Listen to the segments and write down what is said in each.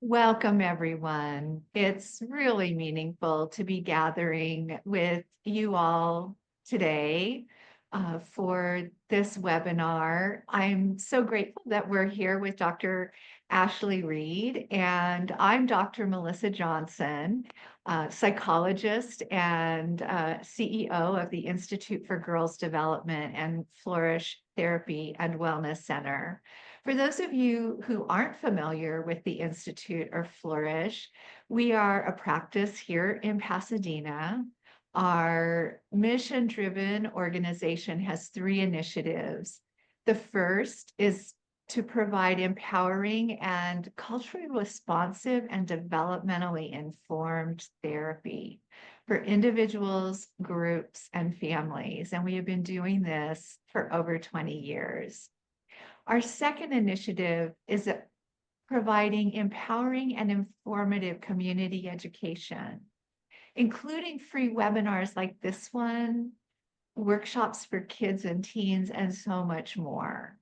Welcome, everyone. It's really meaningful to be gathering with you all today for this webinar. I'm so grateful that we're here with Dr. ASHLEE REID, and I'm Dr. Melissa Johnson, psychologist and CEO of the Institute for Girls Development and Flourish Therapy and Wellness Center. For those of you who aren't familiar with the Institute or Flourish, we are a practice here in Pasadena. Our mission-driven organization has three initiatives. The first is to provide empowering and culturally responsive and developmentally informed therapy for individuals, groups, and families. And we have been doing this for over 20 years. Our second initiative is providing empowering and informative community education, including free webinars like this one, workshops for kids and teens, and so much more.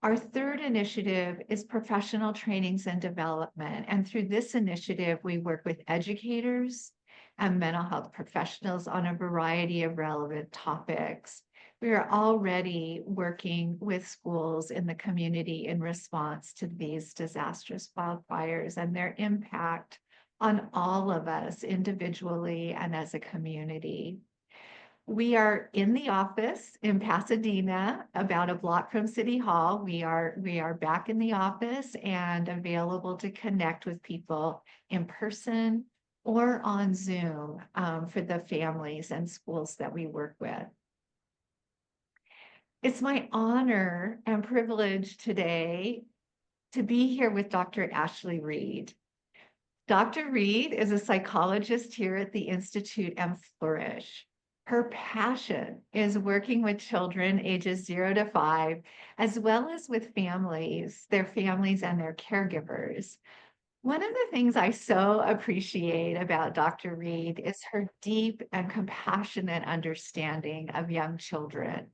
Our third initiative is professional trainings and development. And through this initiative, we work with educators and mental health professionals on a variety of relevant topics. We are already working with schools in the community in response to these disastrous wildfires and their impact on all of us individually and as a community. We are in the office in Pasadena, about a block from City Hall. We are back in the office and available to connect with people in person or on Zoom for the families and schools that we work with. It's my honor and privilege today to be here with Dr. ASHLEE REID. Dr. REID is a psychologist here at the Institute and Flourish. Her passion is working with children ages 0 to 5, as well as with families, their families and their caregivers. One of the things I so appreciate about Dr. REID is her deep and compassionate understanding of young children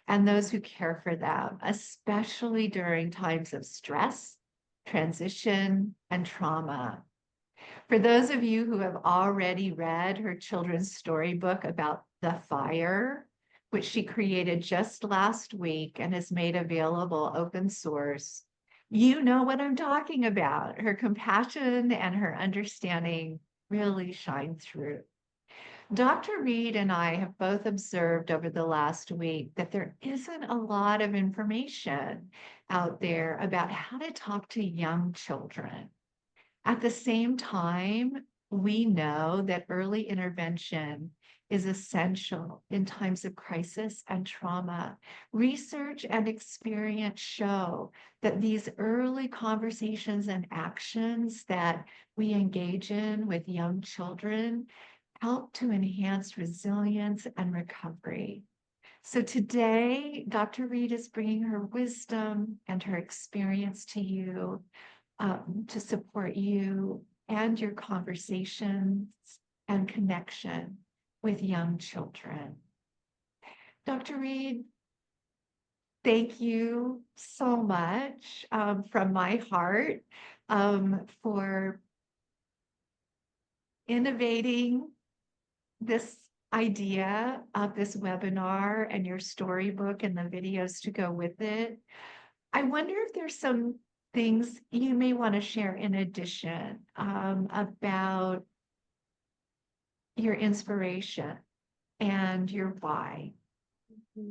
and those who care for them, especially during times of stress, transition, and trauma. For those of you who have already read her children's storybook about the fire, which she created just last week and has made available open source, you know what I'm talking about. Her compassion and her understanding really shine through. Dr. Reed and I have both observed over the last week that there isn't a lot of information out there about how to talk to young children. At the same time, we know that early intervention is essential in times of crisis and trauma. Research and experience show that these early conversations and actions that we engage in with young children help to enhance resilience and recovery. So today, Dr. Reed is bringing her wisdom and her experience to you to support you and your conversations and connection with young children. Dr. Reed, thank you so much from my heart for innovating this idea of this webinar and your storybook and the videos to go with it. I wonder if there's some things you may want to share in addition about your inspiration and your why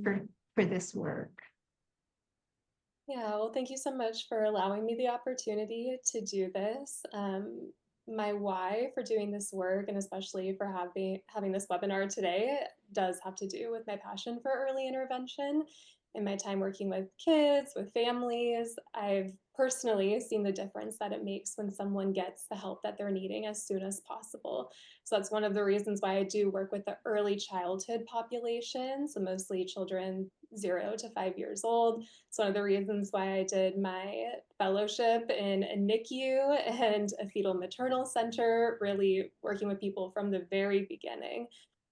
for this work. Yeah, well, thank you so much for allowing me the opportunity to do this. My why for doing this work, and especially for having this webinar today, does have to do with my passion for early intervention. In my time working with kids, with families, I've personally seen the difference that it makes when someone gets the help that they're needing as soon as possible. So that's one of the reasons why I do work with the early childhood population, so mostly children 0 to 5 years old. It's one of the reasons why I did my fellowship in a NICU and a fetal maternal center, really working with people from the very beginning,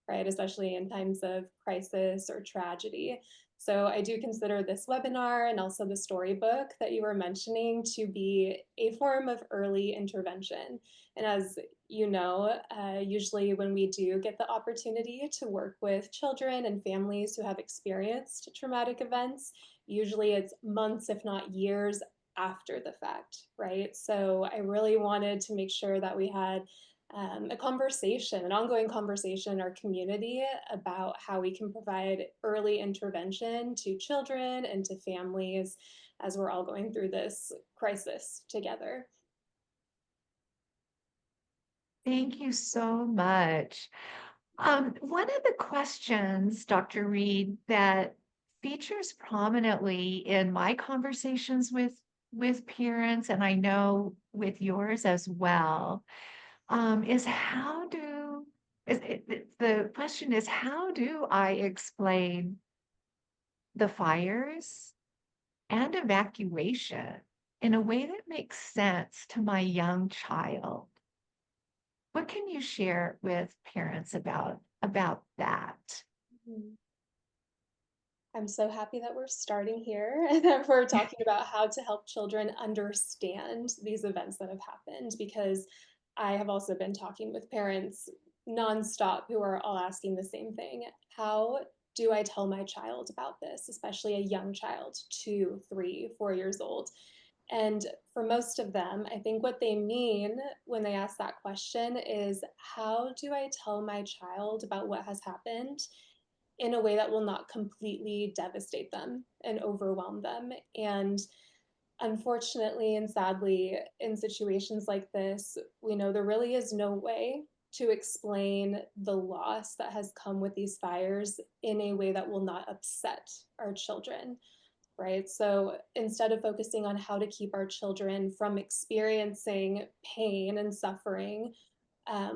right? Especially in times of crisis or tragedy. So I do consider this webinar and also the storybook that you were mentioning to be a form of early intervention. And as you know, usually when we do get the opportunity to work with children and families who have experienced traumatic events, usually it's months, if not years after the fact, right? So I really wanted to make sure that we had a conversation, an ongoing conversation in our community about how we can provide early intervention to children and to families as we're all going through this crisis together. Thank you so much. One of the questions, Dr. Reed, that features prominently in my conversations with parents, and I know with yours as well, is the question is, how do I explain the fires and evacuation in a way that makes sense to my young child? What can you share with parents about that? Mhm. I'm so happy that we're starting here and that we're talking about how to help children understand these events that have happened because I have also been talking with parents nonstop who are all asking the same thing. How do I tell my child about this, especially a young child, 2, 3, 4 years old? And for most of them, I think what they mean when they ask that question is, how do I tell my child about what has happened in a way that will not completely devastate them and overwhelm them? And unfortunately and sadly, in situations like this, we know there really is no way to explain the loss that has come with these fires in a way that will not upset our children, right? So instead of focusing on how to keep our children from experiencing pain and suffering,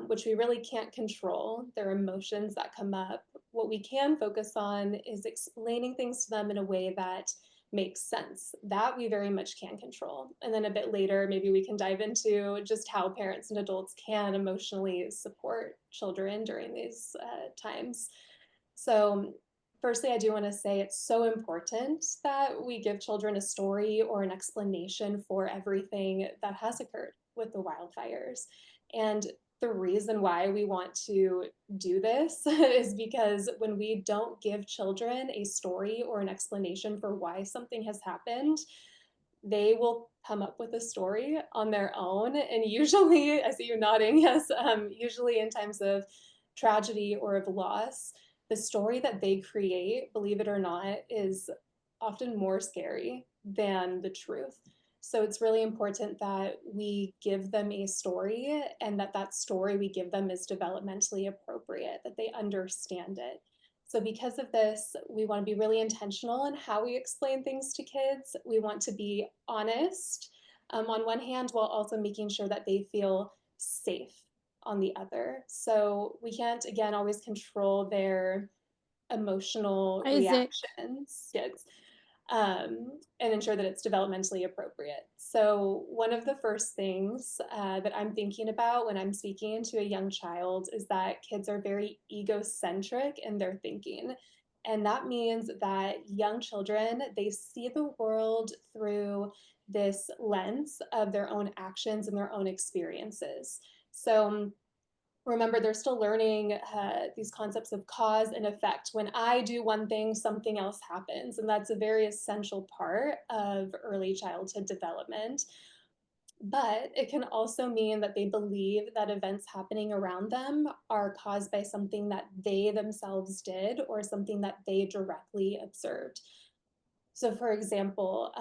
which we really can't control, their emotions that come up, what we can focus on is explaining things to them in a way that makes sense. That we very much can control. And then a bit later, maybe we can dive into just how parents and adults can emotionally support children during these times. So, firstly, I do want to say it's so important that we give children a story or an explanation for everything that has occurred with the wildfires. And the reason why we want to do this is because when we don't give children a story or an explanation for why something has happened, they will come up with a story on their own. And usually, I see you nodding, yes, usually in times of tragedy or of loss, the story that they create, believe it or not, is often more scary than the truth. So it's really important that we give them a story and that that story we give them is developmentally appropriate, that they understand it. So because of this, we want to be really intentional in how we explain things to kids. We want to be honest on one hand, while also making sure that they feel safe on the other. So we can't, again, always control their emotional Isaac, reactions, kids, and ensure that it's developmentally appropriate. So, one of the first things that I'm thinking about when I'm speaking to a young child is that kids are very egocentric in their thinking. And that means that young children, they see the world through this lens of their own actions and their own experiences. So, remember, they're still learning these concepts of cause and effect. When I do one thing, something else happens. And that's a very essential part of early childhood development. But it can also mean that they believe that events happening around them are caused by something that they themselves did or something that they directly observed. So, for example,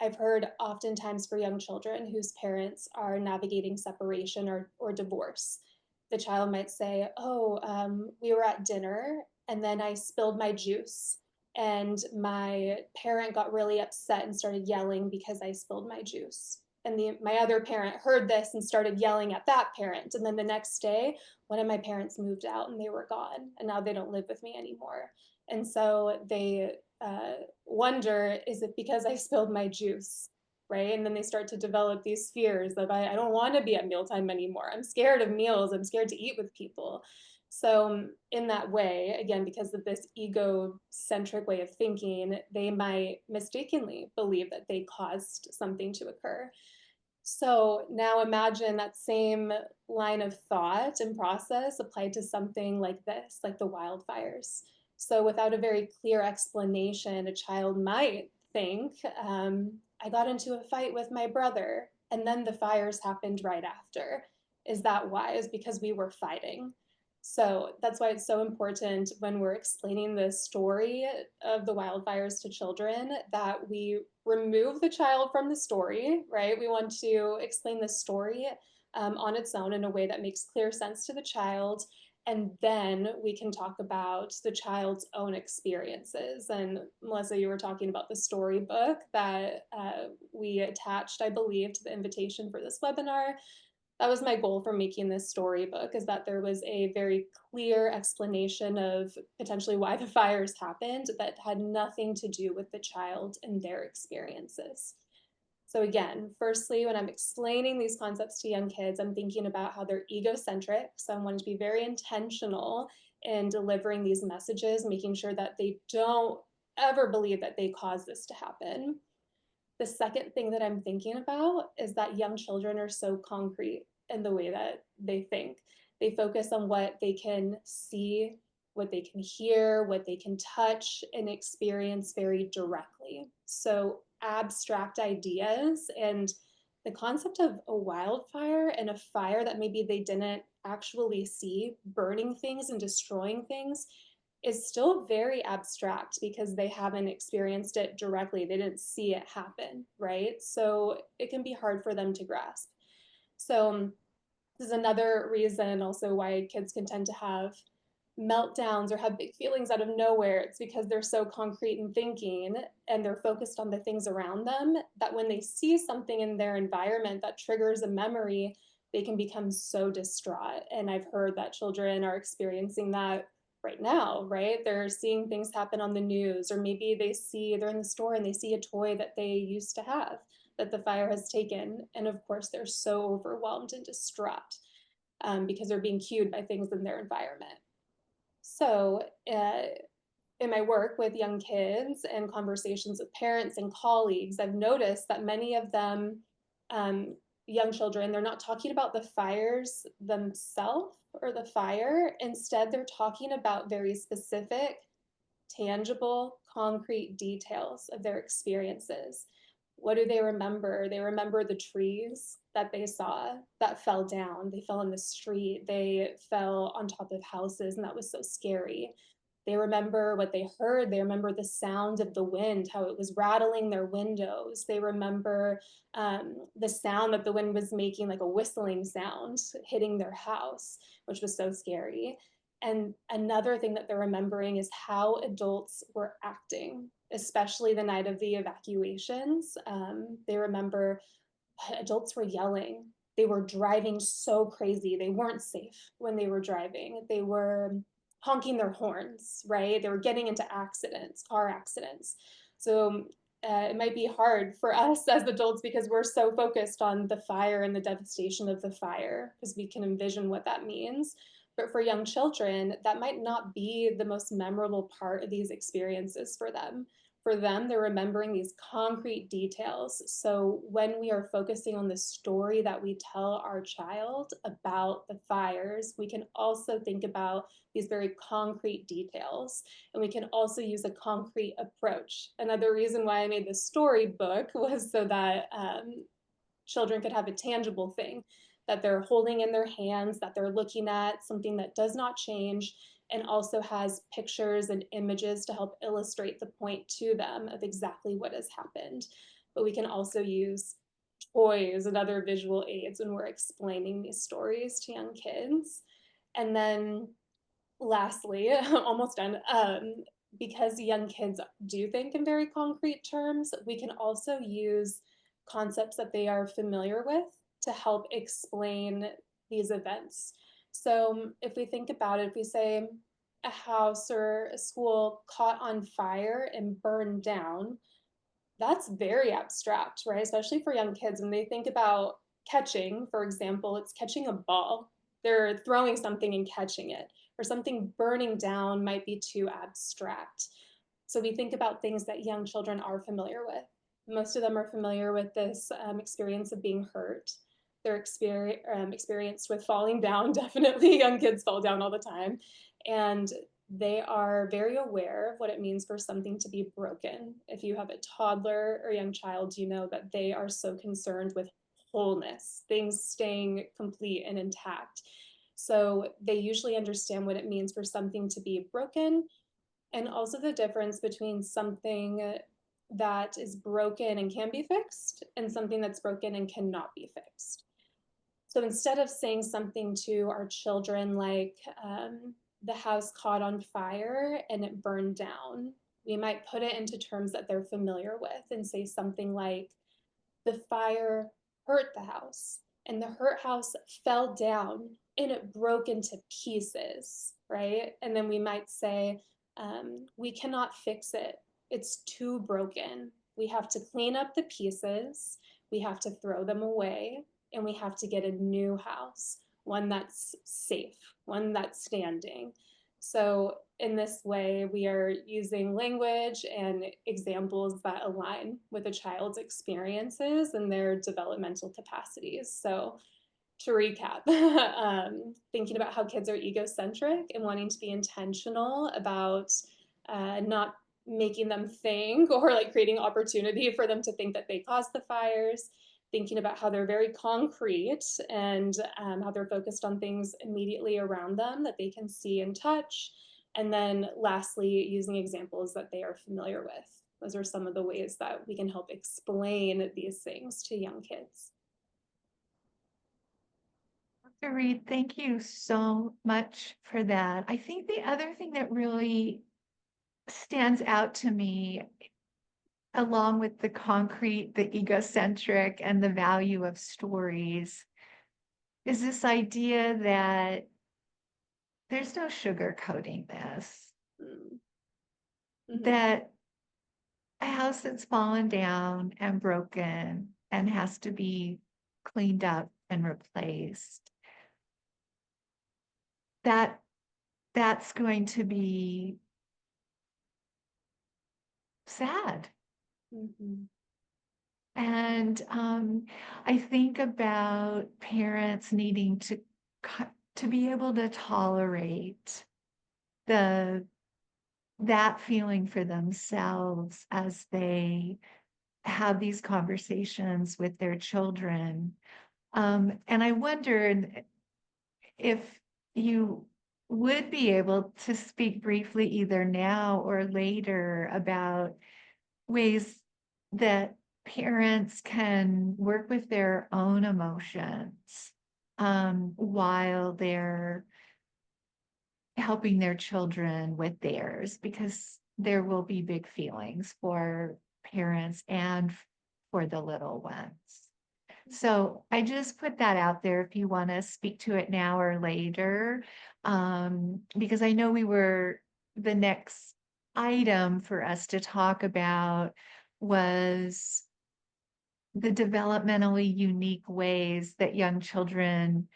I've heard oftentimes for young children whose parents are navigating separation or divorce, the child might say, "Oh, we were at dinner and then I spilled my juice, and my parent got really upset and started yelling because I spilled my juice." And my other parent heard this and started yelling at that parent. And then the next day, one of my parents moved out and they were gone, and now they don't live with me anymore. And so they wonder, is it because I spilled my juice? Right. And then they start to develop these fears of, I don't want to be at mealtime anymore. I'm scared of meals. I'm scared to eat with people. So, in that way, again, because of this egocentric way of thinking, they might mistakenly believe that they caused something to occur. So now imagine that same line of thought and process applied to something like this, like the wildfires. So without a very clear explanation, a child might think, I got into a fight with my brother, and then the fires happened right after. Is that why? Is because we were fighting. So that's why it's so important when we're explaining the story of the wildfires to children that we remove the child from the story, right? We want to explain the story on its own in a way that makes clear sense to the child. And then we can talk about the child's own experiences. And Melissa, you were talking about the storybook that we attached, I believe, to the invitation for this webinar. That was my goal for making this storybook, is that there was a very clear explanation of potentially why the fires happened that had nothing to do with the child and their experiences. So again, firstly, when I'm explaining these concepts to young kids, I'm thinking about how they're egocentric. So I want to be very intentional in delivering these messages, making sure that they don't ever believe that they caused this to happen. The second thing that I'm thinking about is that young children are so concrete in the way that they think. They focus on what they can see, what they can hear, what they can touch and experience very directly. So, abstract ideas and the concept of a wildfire and a fire that maybe they didn't actually see, burning things and destroying things, is still very abstract because they haven't experienced it directly. They didn't see it happen, right? So it can be hard for them to grasp. So this is another reason also why kids can tend to have meltdowns or have big feelings out of nowhere. It's because they're so concrete in thinking and they're focused on the things around them that when they see something in their environment that triggers a memory, they can become so distraught. And I've heard that children are experiencing that right now, right? They're seeing things happen on the news, or maybe they're in the store and they see a toy that they used to have that the fire has taken. And of course, they're so overwhelmed and distraught because they're being cued by things in their environment. So, in my work with young kids and conversations with parents and colleagues, I've noticed that many of them, um, young children, they're not talking about the fires themselves or the fire. Instead, they're talking about very specific, tangible, concrete details of their experiences. What do they remember? They remember the trees that they saw that fell down. They fell in the street. They fell on top of houses, and that was so scary. They remember what they heard. They remember the sound of the wind, how it was rattling their windows. They remember the sound that the wind was making, like a whistling sound hitting their house, which was so scary. And another thing that they're remembering is how adults were acting, especially the night of the evacuations. They remember adults were yelling. They were driving so crazy. They weren't safe when they were driving. They were honking their horns, right? They were getting into accidents, car accidents. So it might be hard for us as adults because we're so focused on the fire and the devastation of the fire because we can envision what that means. But for young children, that might not be the most memorable part of these experiences for them. For them, they're remembering these concrete details. So when we are focusing on the story that we tell our child about the fires, we can also think about these very concrete details. And we can also use a concrete approach. Another reason why I made this storybook was so that children could have a tangible thing that they're holding in their hands, that they're looking at, something that does not change, and also has pictures and images to help illustrate the point to them of exactly what has happened. But we can also use toys and other visual aids when we're explaining these stories to young kids. And then lastly, almost done, because young kids do think in very concrete terms, we can also use concepts that they are familiar with to help explain these events. So if we think about it, if we say a house or a school caught on fire and burned down, that's very abstract, right? Especially for young kids when they think about catching, for example, it's catching a ball. They're throwing something and catching it, or something burning down might be too abstract. So we think about things that young children are familiar with. Most of them are familiar with this experience of being hurt. They're experienced with falling down. Definitely, young kids fall down all the time. And they are very aware of what it means for something to be broken. If you have a toddler or young child, you know that they are so concerned with wholeness, things staying complete and intact. So they usually understand what it means for something to be broken, and also the difference between something that is broken and can be fixed and something that's broken and cannot be fixed. So instead of saying something to our children like, the house caught on fire and it burned down, we might put it into terms that they're familiar with and say something like, the fire hurt the house, and the hurt house fell down and it broke into pieces, right? And then we might say, we cannot fix it. It's too broken. We have to clean up the pieces, we have to throw them away, and we have to get a new house, one that's safe, one that's standing. So in this way, we are using language and examples that align with a child's experiences and their developmental capacities. So to recap, thinking about how kids are egocentric and wanting to be intentional about not making them think, or like creating opportunity for them to think that they caused the fires, thinking about how they're very concrete and how they're focused on things immediately around them that they can see and touch. And then lastly, using examples that they are familiar with. Those are some of the ways that we can help explain these things to young kids. Dr. Reed, thank you so much for that. I think the other thing that really stands out to me, along with the concrete, the egocentric, and the value of stories, is this idea that there's no sugarcoating this, Mm-hmm. that a house that's fallen down and broken and has to be cleaned up and replaced, that that's going to be sad. Mm-hmm. And I think about parents needing to be able to tolerate the that feeling for themselves as they have these conversations with their children. And I wondered if you would be able to speak briefly, either now or later, about ways that parents can work with their own emotions while they're helping their children with theirs, because there will be big feelings for parents and for the little ones. So I just put that out there if you want to speak to it now or later, because I know the next item for us to talk about was the developmentally unique ways that young children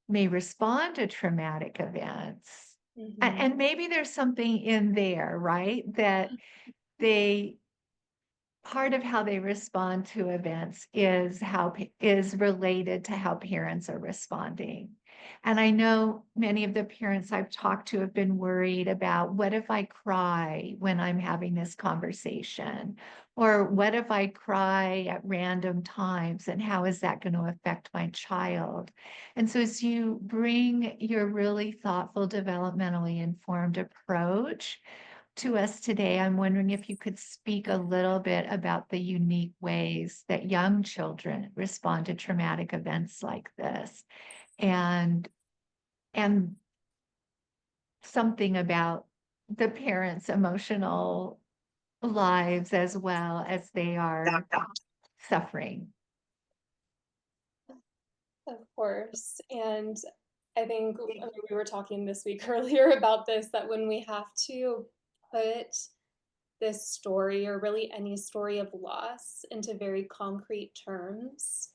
may respond to traumatic events. Mm-hmm. And maybe there's something in there, right? That they part of how they respond to events is related to how parents are responding. And I know many of the parents I've talked to have been worried about, what if I cry when I'm having this conversation? Or what if I cry at random times, and how is that going to affect my child? And so as you bring your really thoughtful, developmentally informed approach to us today, I'm wondering if you could speak a little bit about the unique ways that young children respond to traumatic events like this, and and something about the parents' emotional lives as well as they are suffering. Of course. And I think, I mean, we were talking this week earlier about this, that when we have to put this story, or really any story of loss, into very concrete terms,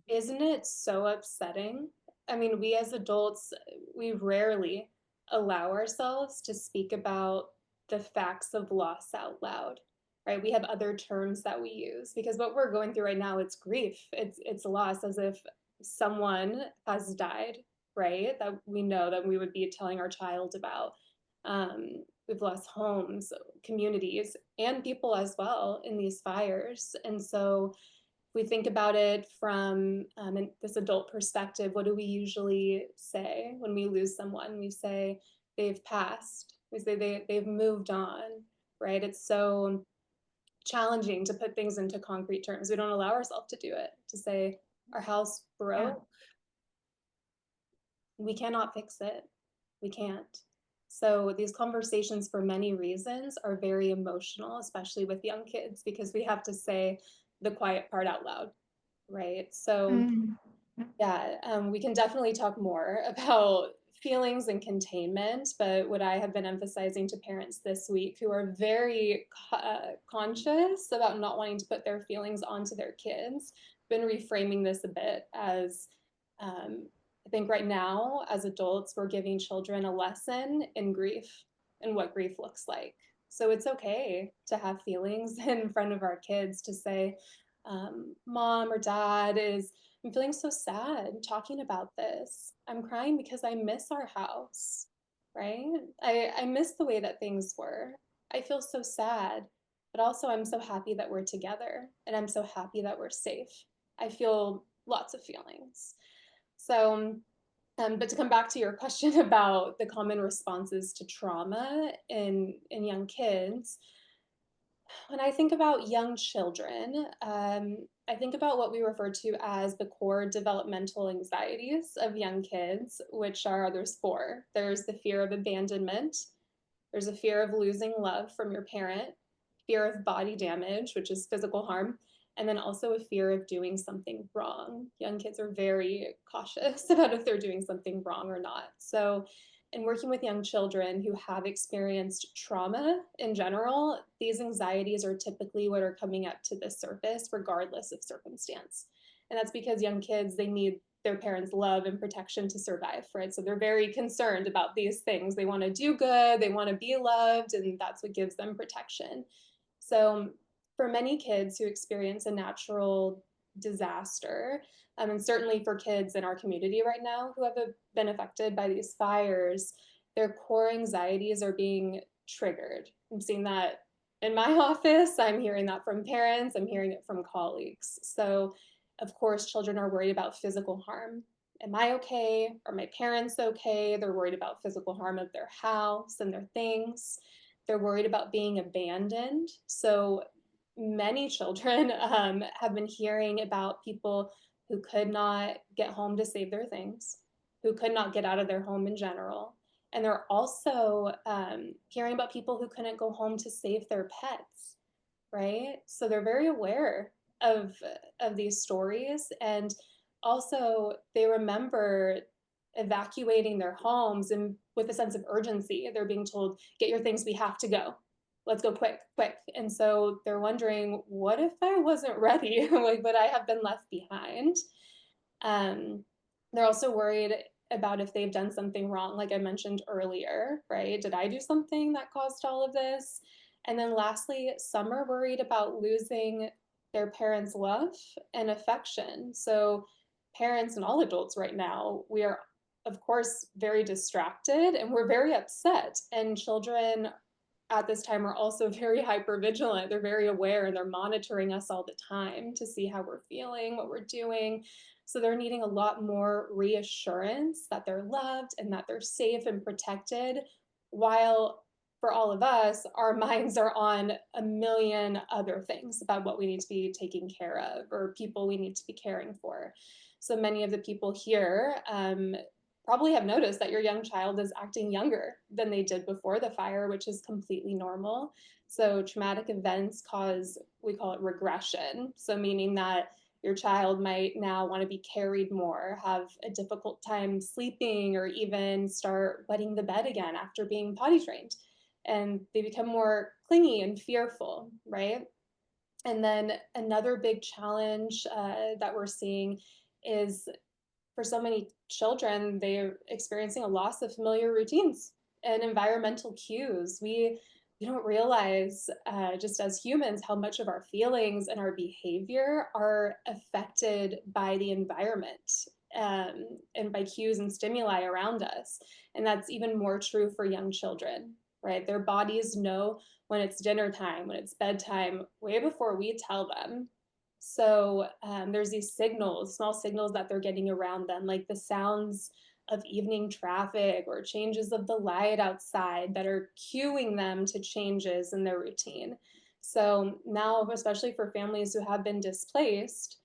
isn't it so upsetting? I mean, we as adults, we rarely allow ourselves to speak about the facts of loss out loud, right? We have other terms that we use because what we're going through right now, it's grief. It's loss, as if someone has died, right? That we know that we would be telling our child about. We've lost homes, communities, and people as well in these fires. And so we think about it from this adult perspective, what do we usually say when we lose someone? We say they've passed. We say they've moved on, right? It's so challenging to put things into concrete terms. We don't allow ourselves to do it, to say our house Yeah. broke. We cannot fix it. We can't. So these conversations, for many reasons, are very emotional, especially with young kids, because we have to say the quiet part out loud, right? So Mm. yeah, we can definitely talk more about feelings and containment, but what I have been emphasizing to parents this week who are very conscious about not wanting to put their feelings onto their kids, been reframing this a bit as I think right now, as adults, we're giving children a lesson in grief and what grief looks like. So it's okay to have feelings in front of our kids to say, mom or dad is I'm feeling so sad talking about this. I'm crying because I miss our house, right? I miss the way that things were. I feel so sad, but also I'm so happy that we're together and I'm so happy that we're safe. I feel lots of feelings. So, but to come back to your question about the common responses to trauma in young kids, when I think about young children, I think about what we refer to as the core developmental anxieties of young kids, which are there's four. There's the fear of abandonment, there's a fear of losing love from your parent, fear of body damage, which is physical harm, and then also a fear of doing something wrong. Young kids are very cautious about if they're doing something wrong or not. So, in working with young children who have experienced trauma in general, these anxieties are typically what are coming up to the surface, regardless of circumstance. And that's because young kids, they need their parents' love and protection to survive, right? So they're very concerned about these things. They want to do good, they want to be loved, and that's what gives them protection. So for many kids who experience a natural disaster, and certainly for kids in our community right now who have been affected by these fires, their core anxieties are being triggered. I'm seeing that in my office. I'm hearing that from parents. I'm hearing it from colleagues. So, of course, children are worried about physical harm. Am I okay? Are my parents okay? They're worried about physical harm of their house and their things. They're worried about being abandoned. So, many children have been hearing about people who could not get home to save their things, who could not get out of their home in general. And they're also hearing about people who couldn't go home to save their pets, right? So they're very aware of these stories, and also they remember evacuating their homes and with a sense of urgency. They're being told, "Get your things, we have to go. Let's go quick, quick." And so they're wondering, what if I wasn't ready? Like, would I have been left behind? Um, they're also worried about if they've done something wrong, like I mentioned earlier, right? Did I do something that caused all of this? And then lastly, some are worried about losing their parents' love and affection. So, parents and all adults right now, we are, of course, very distracted and we're very upset. And children at this time are also very hyper vigilant. They're very aware and they're monitoring us all the time to see how we're feeling, what we're doing. So they're needing a lot more reassurance that they're loved and that they're safe and protected, while for all of us, our minds are on a million other things about what we need to be taking care of or people we need to be caring for. So many of the people here probably have noticed that your young child is acting younger than they did before the fire, which is completely normal. So traumatic events cause, we call it regression. So meaning that your child might now want to be carried more, have a difficult time sleeping, or even start wetting the bed again after being potty trained. And they become more clingy and fearful, right? And then another big challenge that we're seeing is for so many children, they're experiencing a loss of familiar routines. and environmental cues. We don't realize, just as humans, how much of our feelings and our behavior are affected by the environment, and by cues and stimuli around us. And that's even more true for young children, right? Their bodies know when it's dinner time, when it's bedtime, way before we tell them. So there's these signals, small signals that they're getting around them, like the sounds of evening traffic or changes of the light outside that are cueing them to changes in their routine. So now, especially for families who have been displaced,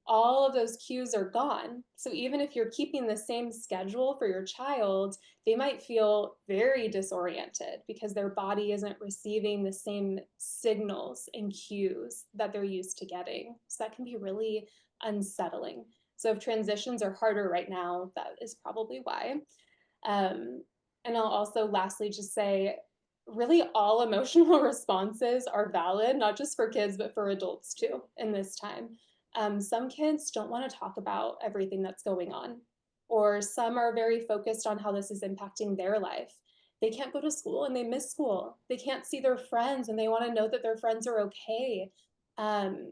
all of those cues are gone. So even if you're keeping the same schedule for your child, they might feel very disoriented because their body isn't receiving the same signals and cues that they're used to getting. So that can be really unsettling. So if transitions are harder right now, that is probably why. Um, and I'll also lastly just say, really all emotional responses are valid, not just for kids, but for adults too in this time. Some kids don't want to talk about everything that's going on, or some are very focused on how this is impacting their life. They can't go to school and they miss school. They can't see their friends and they want to know that their friends are okay. Um,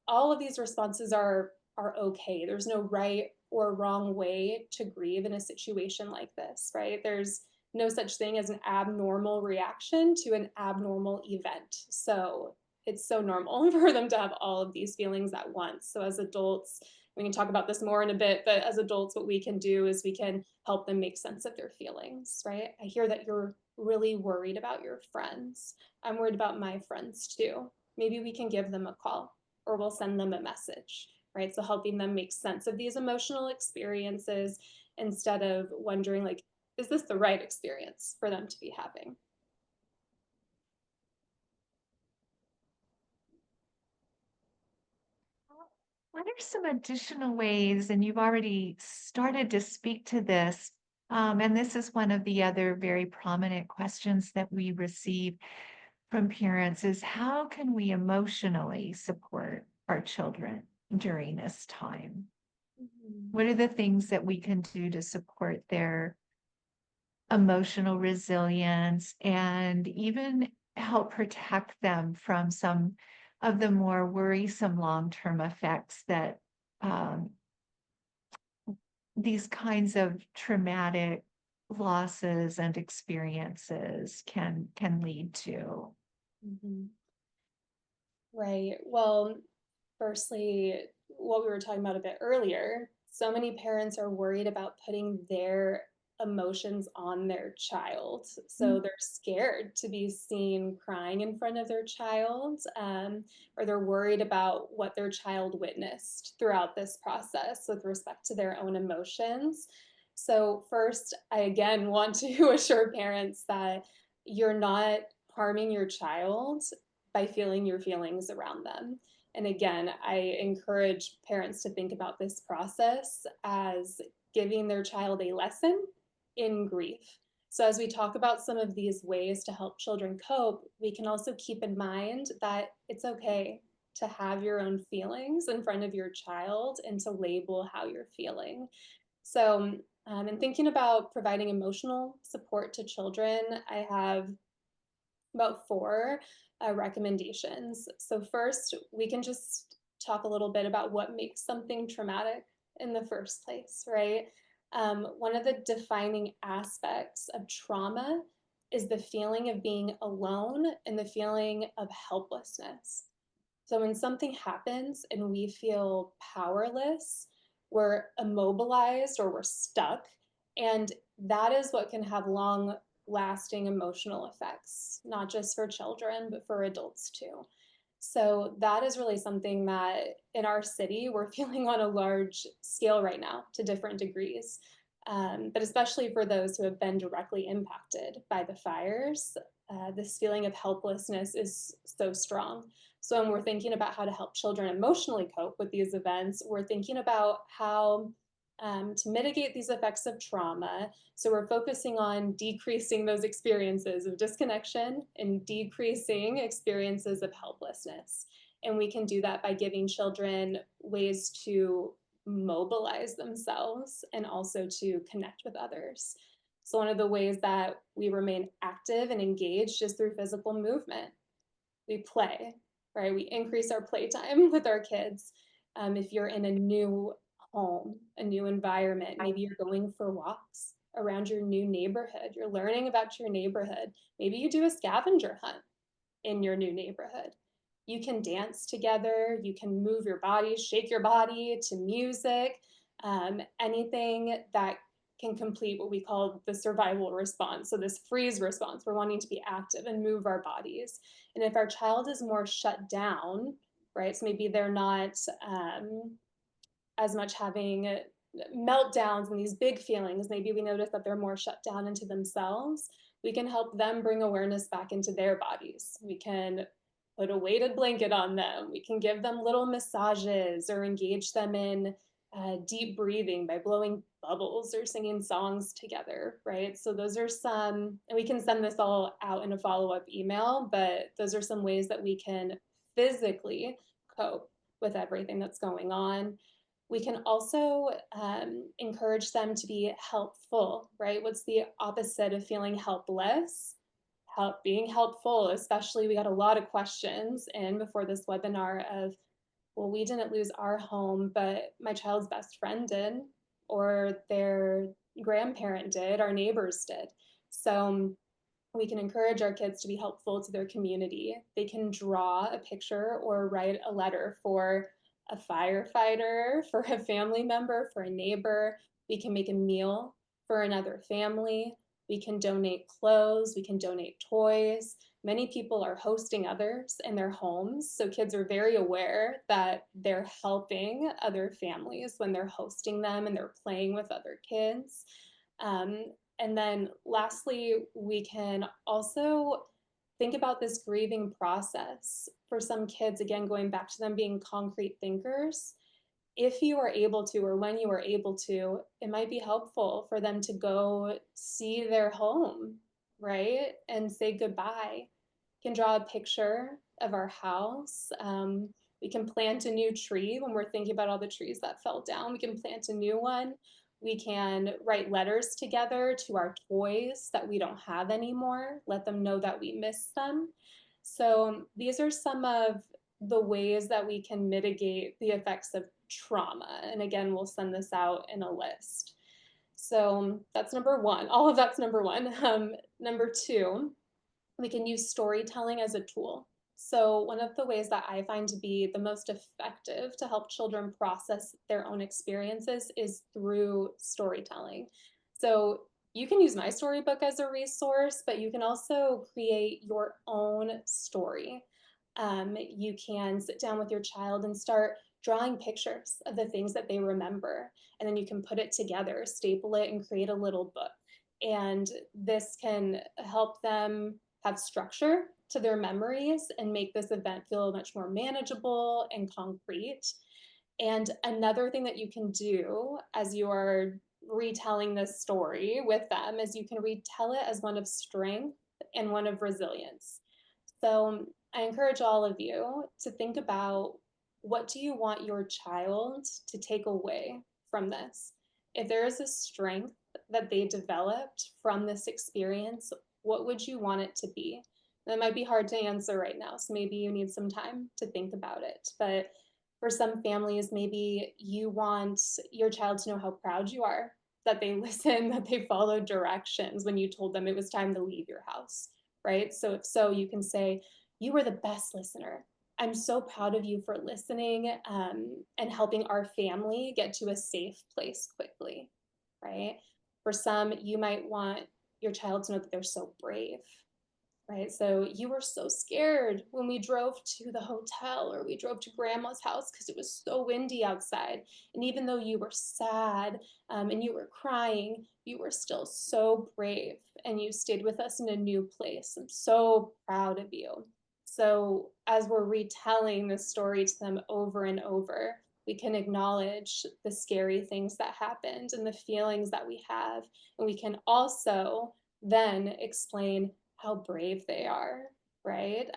all of these responses are okay. There's no right or wrong way to grieve in a situation like this, right? There's no such thing as an abnormal reaction to an abnormal event. So it's so normal for them to have all of these feelings at once. So as adults, we can talk about this more in a bit, but as adults, what we can do is we can help them make sense of their feelings, right? I hear that you're really worried about your friends. I'm worried about my friends too. Maybe we can give them a call or we'll send them a message, right? So helping them make sense of these emotional experiences instead of wondering, like, is this the right experience for them to be having? What are some additional ways, and you've already started to speak to this, and this is one of the other very prominent questions that we receive from parents is how can we emotionally support our children during this time? Mhm. What are the things that we can do to support their emotional resilience and even help protect them from some of the more worrisome long-term effects that um, these kinds of traumatic losses and experiences can lead to. Mhm. Right. Well, firstly, what we were talking about a bit earlier, so many parents are worried about putting their emotions on their child. Mm. So they're scared to be seen crying in front of their child, or they're worried about what their child witnessed throughout this process with respect to their own emotions. So, first, I again want to assure parents that you're not harming your child by feeling your feelings around them. And again, I encourage parents to think about this process as giving their child a lesson in grief. So, as we talk about some of these ways to help children cope, we can also keep in mind that it's okay to have your own feelings in front of your child and to label how you're feeling. So, in thinking about providing emotional support to children, I have about four recommendations. So, first, we can just talk a little bit about what makes something traumatic in the first place, right? One of the defining aspects of trauma is the feeling of being alone and the feeling of helplessness. So, when something happens and we feel powerless, we're immobilized or we're stuck. And that is what can have long lasting emotional effects, not just for children, but for adults too. So that is really something that in our city we're feeling on a large scale right now to different degrees. But especially for those who have been directly impacted by the fires, this feeling of helplessness is so strong. So when we're thinking about how to help children emotionally cope with these events, we're thinking about how to mitigate these effects of trauma. So we're focusing on decreasing those experiences of disconnection and decreasing experiences of helplessness. And we can do that by giving children ways to mobilize themselves and also to connect with others. So one of the ways that we remain active and engaged is through physical movement. We play, right? We increase our playtime with our kids. If you're in a new home, a new environment, maybe you're going for walks around your new neighborhood, you're learning about your neighborhood. Maybe you do a scavenger hunt in your new neighborhood. You can dance together, you can move your body, shake your body to music, anything that can complete what we call the survival response. So, this freeze response, we're wanting to be active and move our bodies. And if our child is more shut down, right, so maybe they're not as much having meltdowns and these big feelings, maybe we notice that they're more shut down into themselves, we can help them bring awareness back into their bodies. We can put a weighted blanket on them. We can give them little massages or engage them in deep breathing by blowing bubbles or singing songs together, right? So, those are some, and we can send this all out in a follow up email, but those are some ways that we can physically cope with everything that's going on. We can also encourage them to be helpful, right? What's the opposite of feeling helpless? Being helpful, especially we got a lot of questions in before this webinar of, well, we didn't lose our home, but my child's best friend did, or their grandparent did, our neighbors did. So we can encourage our kids to be helpful to their community. They can draw a picture or write a letter for a firefighter, for a family member, for a neighbor. We can make a meal for another family. We can donate clothes. We can donate toys. Many people are hosting others in their homes. So kids are very aware that they're helping other families when they're hosting them and they're playing with other kids. Um, and then lastly, we can also think about this grieving process. For some kids, again, going back to them being concrete thinkers, if you are able to, or when you are able to, it might be helpful for them to go see their home, right? And say goodbye. You can draw a picture of our house. We can plant a new tree when we're thinking about all the trees that fell down. We can plant a new one. We can write letters together to our toys that we don't have anymore, let them know that we miss them. So these are some of the ways that we can mitigate the effects of trauma. And again, we'll send this out in a list. So that's number one. All of that's number one. Number two, we can use storytelling as a tool. So, one of the ways that I find to be the most effective to help children process their own experiences is through storytelling. So, you can use my storybook as a resource, but you can also create your own story. You can sit down with your child and start drawing pictures of the things that they remember, and then you can put it together, staple it, and create a little book. And this can help them have structure to their memories and make this event feel much more manageable and concrete. And another thing that you can do as you are retelling this story with them is you can retell it as one of strength and one of resilience. So I encourage all of you to think about, what do you want your child to take away from this? If there is a strength that they developed from this experience, what would you want it to be? That might be hard to answer right now, so maybe you need some time to think about it. But for some families, maybe you want your child to know how proud you are that they listened, that they followed directions when you told them it was time to leave your house, right? So if so, you can say, you were the best listener. I'm so proud of you for listening and helping our family get to a safe place quickly, right? For some, you might want your child to know that they're so brave, right? So you were so scared when we drove to the hotel or we drove to grandma's house because it was so windy outside. And even though you were sad and you were crying, you were still so brave and you stayed with us in a new place. I'm so proud of you. So as we're retelling this story to them over and over, we can acknowledge the scary things that happened and the feelings that we have. And we can also then explain how brave they are, right?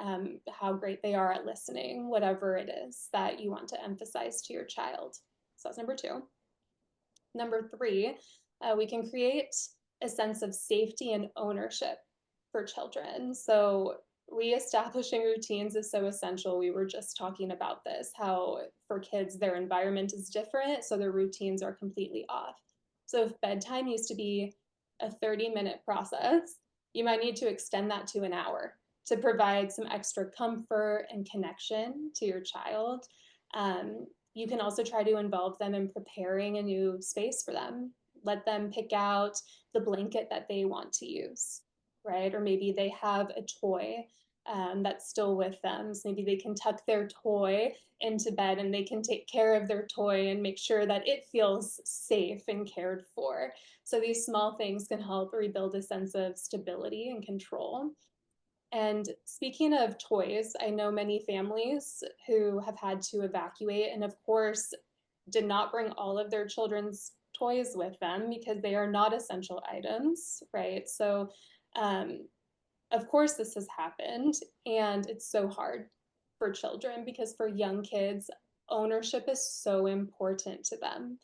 How great they are at listening, whatever it is that you want to emphasize to your child. So that's number two. Number three, we can create a sense of safety and ownership for children. So reestablishing routines is so essential. We were just talking about this, how for kids, their environment is different, so their routines are completely off. So if bedtime used to be a 30-minute process, you might need to extend that to an hour to provide some extra comfort and connection to your child. You can also try to involve them in preparing a new space for them. Let them pick out the blanket that they want to use, right? Or maybe they have a toy that's still with them. So maybe they can tuck their toy into bed and they can take care of their toy and make sure that it feels safe and cared for. So these small things can help rebuild a sense of stability and control. And speaking of toys, I know many families who have had to evacuate and, of course, did not bring all of their children's toys with them because they are not essential items, right? So, um, of course, this has happened, and it's so hard for children because for young kids, ownership is so important to them.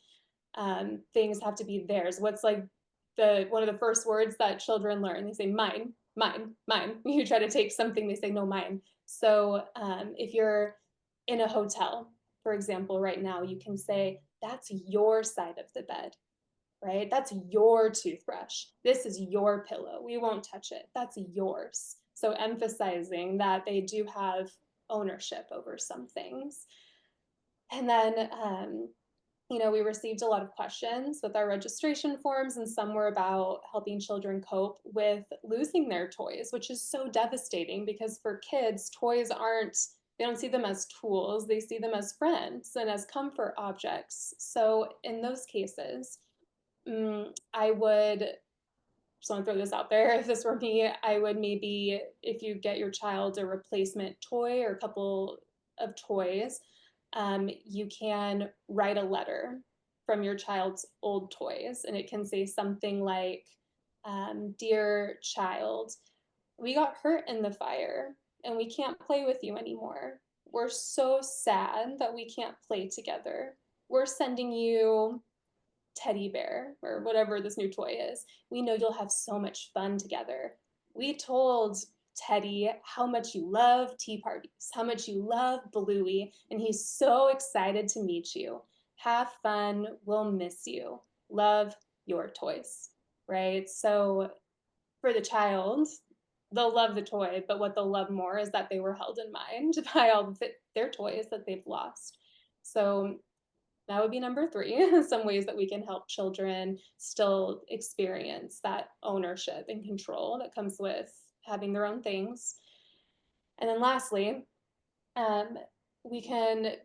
Things have to be theirs. What's like the one of the first words that children learn? They say mine, mine, mine. You try to take something, they say no, mine. So if you're in a hotel, for example, right now, you can say that's your side of the bed, right? That's your toothbrush. This is your pillow. We won't touch it. That's yours. So emphasizing that they do have ownership over some things. And then we received a lot of questions with our registration forms, and some were about helping children cope with losing their toys, which is so devastating because for kids, toys they don't see them as tools, they see them as friends and as comfort objects. So in those cases, I would just want to throw this out there. If this were me, I would maybe, if you get your child a replacement toy or a couple of toys, you can write a letter from your child's old toys, and it can say something like, "Dear child, we got hurt in the fire and we can't play with you anymore. We're so sad that we can't play together. We're sending you teddy bear or whatever this new toy is. We know you'll have so much fun together. We told Teddy how much you love tea parties, how much you love Bluey, and he's so excited to meet you. Have fun. We'll miss you. Love, your toys." Right? So for the child, they'll love the toy, but what they'll love more is that they were held in mind by all of their toys that they've lost. So that would be number three, some ways that we can help children still experience that ownership and control that comes with having their own things. And then lastly, um, we can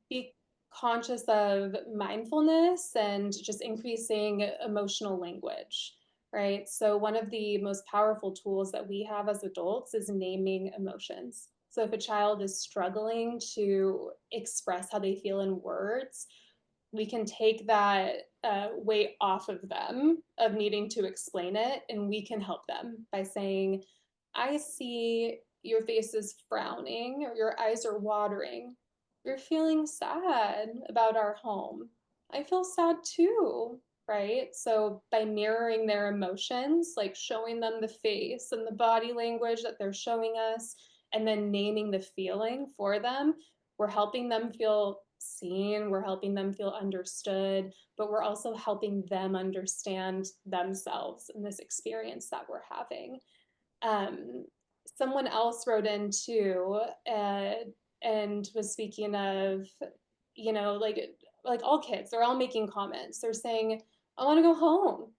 be conscious of mindfulness and just increasing emotional language, right? So, one of the most powerful tools that we have as adults is naming emotions. So, if a child is struggling to express how they feel in words, we can take that weight off of them of needing to explain it, and we can help them by saying, "I see your face is frowning or your eyes are watering. You're feeling sad about our home. I feel sad too." Right? So by mirroring their emotions, like showing them the face and the body language that they're showing us, and then naming the feeling for them, we're helping them feel seen, we're helping them feel understood, but we're also helping them understand themselves in this experience that we're having. Um, Someone else wrote in too, and was speaking of, like all kids, they're all making comments. They're saying, "I want to go home.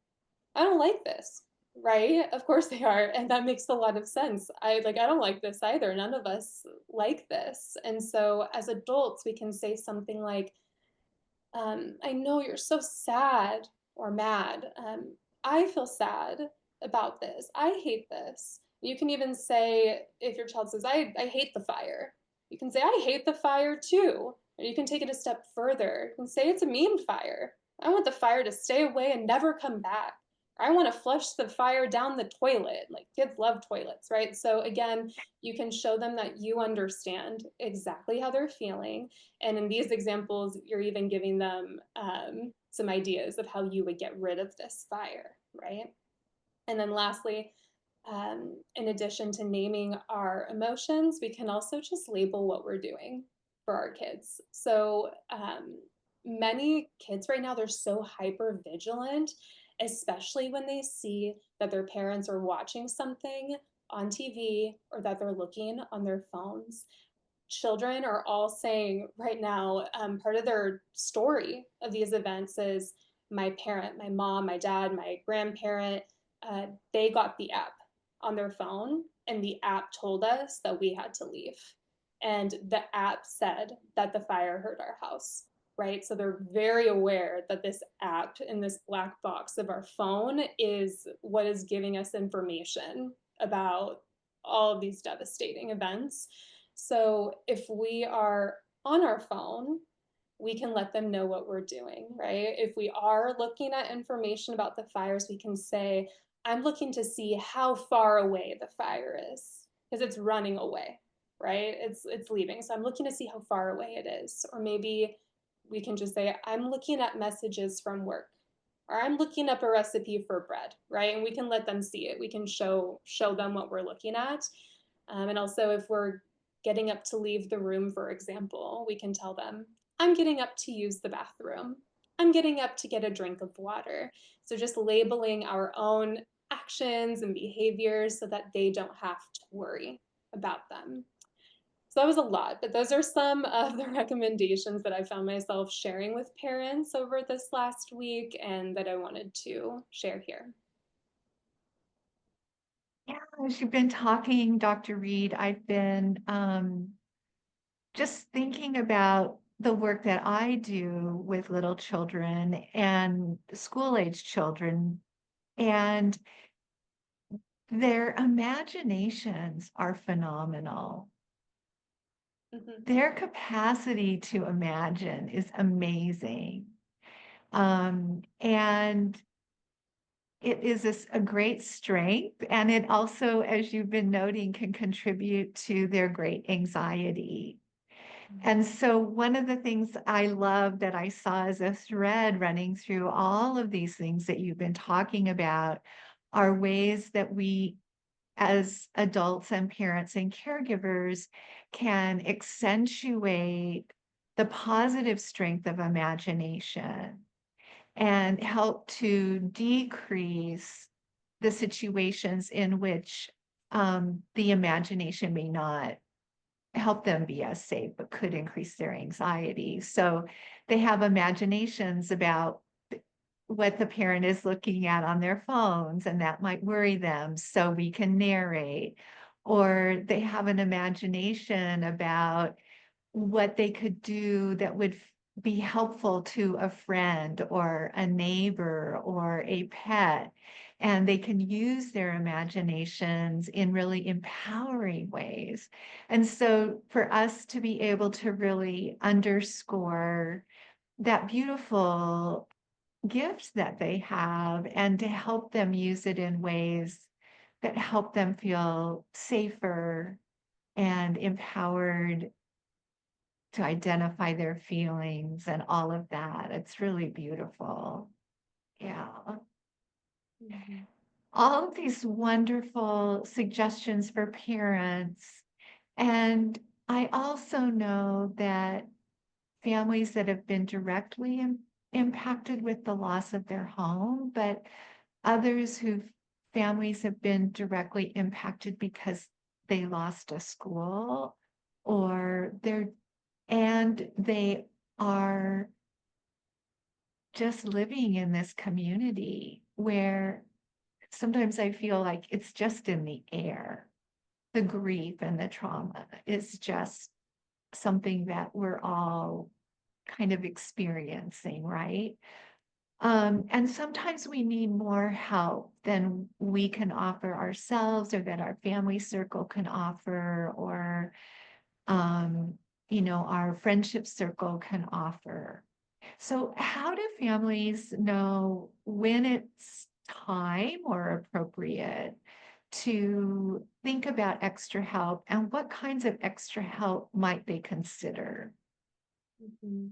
I don't like this." Right? Of course they are, and that makes a lot of sense. I don't like this either. None of us like this. And so as adults, we can say something like, "I know you're so sad or mad. I feel sad about this. I hate this." You can even say, if your child says, I hate the fire, you can say, "I hate the fire too." Or you can take it a step further. You can say, "It's a mean fire. I want the fire to stay away and never come back. Or I want to flush the fire down the toilet." Like kids love toilets, right? So again, you can show them that you understand exactly how they're feeling. And in these examples, you're even giving them some ideas of how you would get rid of this fire, right? And then lastly, in addition to naming our emotions, we can also just label what we're doing for our kids. So many kids right now, they're so hyper vigilant, especially when they see that their parents are watching something on TV or that they're looking on their phones. Children are all saying right now, part of their story of these events is my parent, my mom, my dad, my grandparent, they got the app on their phone, and the app told us that we had to leave. And the app said that the fire hurt our house, right? So they're very aware that this app in this black box of our phone is what is giving us information about all of these devastating events. So if we are on our phone, we can let them know what we're doing, right? If we are looking at information about the fires, we can say, I'm looking to see how far away the fire is because it's running away, right? It's leaving. So I'm looking to see how far away it is. Or maybe we can just say, I'm looking at messages from work, or I'm looking up a recipe for bread, right? And we can let them see it. We can show them what we're looking at. And also, if we're getting up to leave the room, for example, we can tell them, I'm getting up to use the bathroom. I'm getting up to get a drink of water. So just labeling our own actions and behaviors so that they don't have to worry about them. So that was a lot, but those are some of the recommendations that I found myself sharing with parents over this last week and that I wanted to share here. Yeah, as you've been talking, Dr. Reed, I've been just thinking about the work that I do with little children and school-age children, and their imaginations are phenomenal. Mhm. Their capacity to imagine is amazing. And it is a great strength, and it also, as you've been noting, can contribute to their great anxiety. And so one of the things I love that I saw as a thread running through all of these things that you've been talking about are ways that we, as adults and parents and caregivers, can accentuate the positive strength of imagination and help to decrease the situations in which the imagination may not help them be as safe, but could increase their anxiety. So they have imaginations about what the parent is looking at on their phones, and that might worry them. So we can narrate, or they have an imagination about what they could do that would be helpful to a friend or a neighbor or a pet. And they can use their imaginations in really empowering ways. And so for us to be able to really underscore that beautiful gift that they have and to help them use it in ways that help them feel safer and empowered to identify their feelings and all of that. It's really beautiful. Yeah. Mhm. All of these wonderful suggestions for parents. And I also know that families that have been directly impacted with the loss of their home, but others whose families have been directly impacted because they lost a school or they are just living in this community where sometimes I feel like it's just in the air. The grief and the trauma is just something that we're all kind of experiencing, right? And sometimes we need more help than we can offer ourselves or that our family circle can offer or um, our friendship circle can offer. So, how do families know when it's time or appropriate to think about extra help, and what kinds of extra help might they consider? Mhm.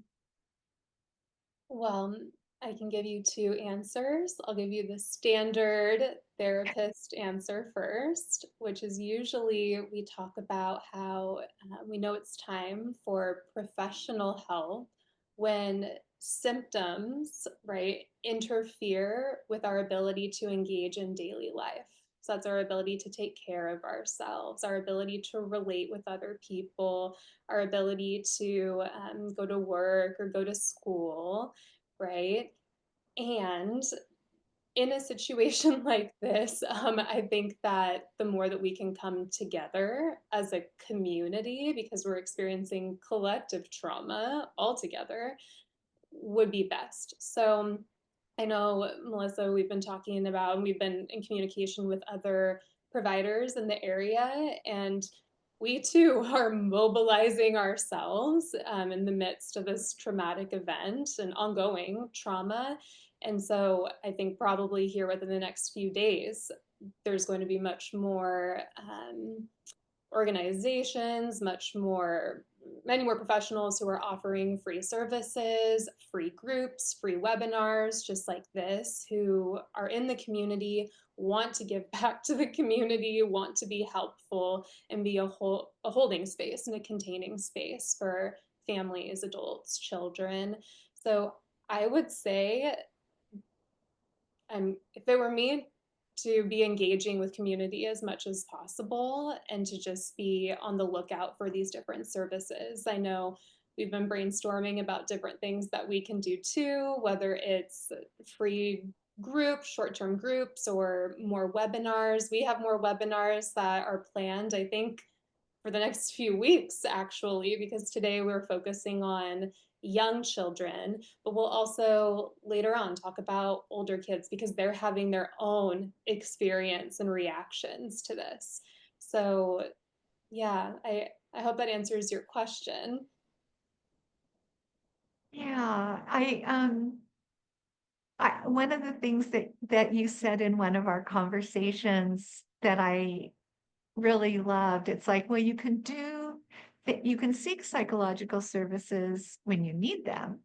Well, I can give you two answers. I'll give you the standard therapist answer first, which is usually we talk about how we know it's time for professional help when symptoms, right, interfere with our ability to engage in daily life. So that's our ability to take care of ourselves, our ability to relate with other people, our ability to go to work or go to school, right? And in a situation like this, I think that the more that we can come together as a community, because we're experiencing collective trauma all together, would be best. So I know, Melissa, we've been talking about, and we've been in communication with other providers in the area, and we too are mobilizing ourselves in the midst of this traumatic event and ongoing trauma. And so I think probably here within the next few days, there's going to be much more organizations, many more professionals who are offering free services, free groups, free webinars, just like this, who are in the community, want to give back to the community, want to be helpful, and be a holding space and a containing space for families, adults, children. So I would say, if it were me, to be engaging with community as much as possible and to just be on the lookout for these different services. I know we've been brainstorming about different things that we can do too, whether it's free groups, short-term groups, or more webinars. We have more webinars that are planned, I think, for the next few weeks, actually, because today we're focusing on young children, but we'll also later on talk about older kids because they're having their own experience and reactions to this. So, yeah, I hope that answers your question. Yeah, one of the things that you said in one of our conversations that I really loved, it's like, well, you can do that, you can seek psychological services when you need them,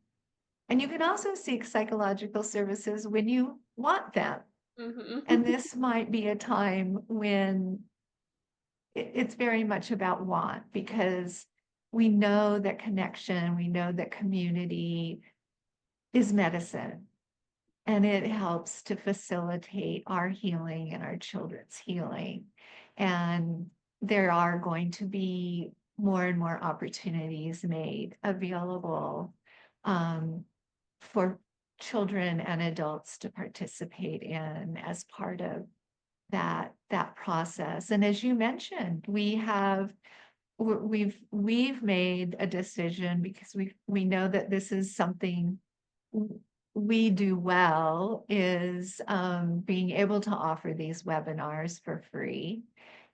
and you can also seek psychological services when you want them. And Mm-hmm. this might be a time when it's very much about want, because we know that connection, we know that community is medicine, and it helps to facilitate our healing and our children's healing. And there are going to be more and more opportunities made available for children and adults to participate in as part of that process. And as you mentioned, we've made a decision because we know that this is something we do well, is being able to offer these webinars for free.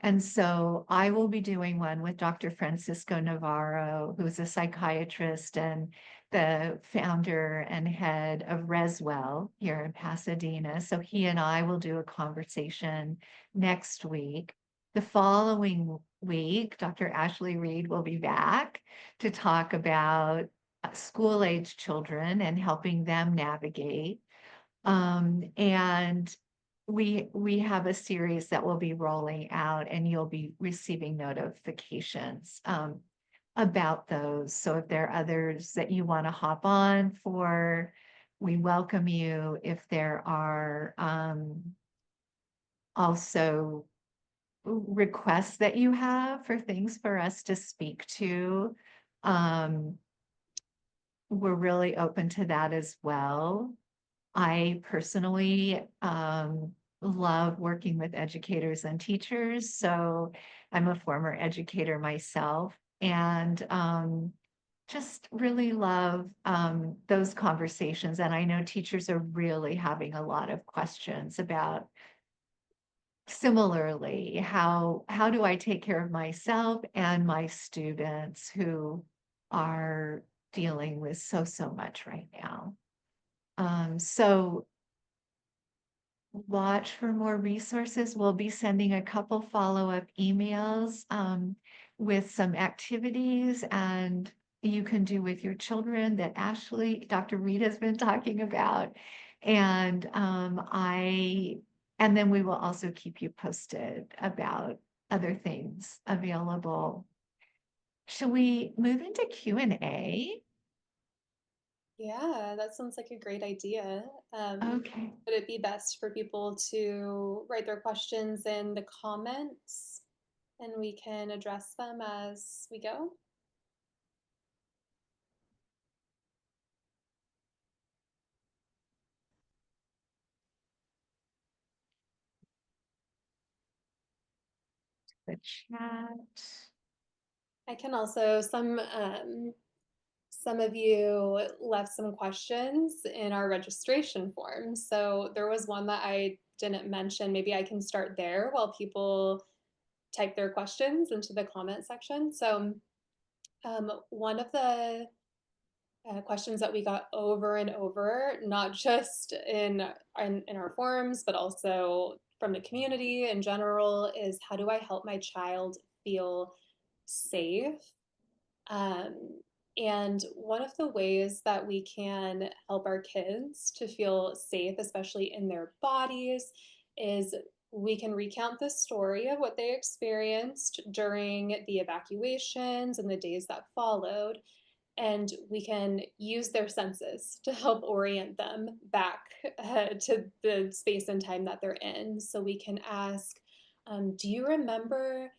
And so I will be doing one with Dr. Francisco Navarro, who's a psychiatrist and the founder and head of Reswell here in Pasadena. So he and I will do a conversation next week. The following week, Dr. ASHLEE REID will be back to talk about school-age children and helping them navigate. And we have a series that will be rolling out, and you'll be receiving notifications about those. So if there are others that you want to hop on for, we welcome you. If there are also requests that you have for things for us to speak to, we're really open to that as well. I personally love working with educators and teachers, so I'm a former educator myself, and just really love those conversations. And I know teachers are really having a lot of questions about, similarly, how do I take care of myself and my students who are dealing with so much right now. So watch for more resources. We'll be sending a couple follow-up emails with some activities and you can do with your children that Dr. Reed has been talking about. And and then we will also keep you posted about other things available. Shall we move into Q&A? Yeah, that sounds like a great idea. Okay. Would it be best for people to write their questions in the comments and we can address them as we go? The chat. I can also, some of you left some questions in our registration form. So there was one that I didn't mention. Maybe I can start there while people type their questions into the comment section. So one of the questions that we got over and over, not just in our forums, but also from the community in general, is how do I help my child feel safe? Um, and one of the ways that we can help our kids to feel safe, especially in their bodies, is we can recount the story of what they experienced during the evacuations and the days that followed, and we can use their senses to help orient them back to the space and time that they're in. So we can ask, do you remember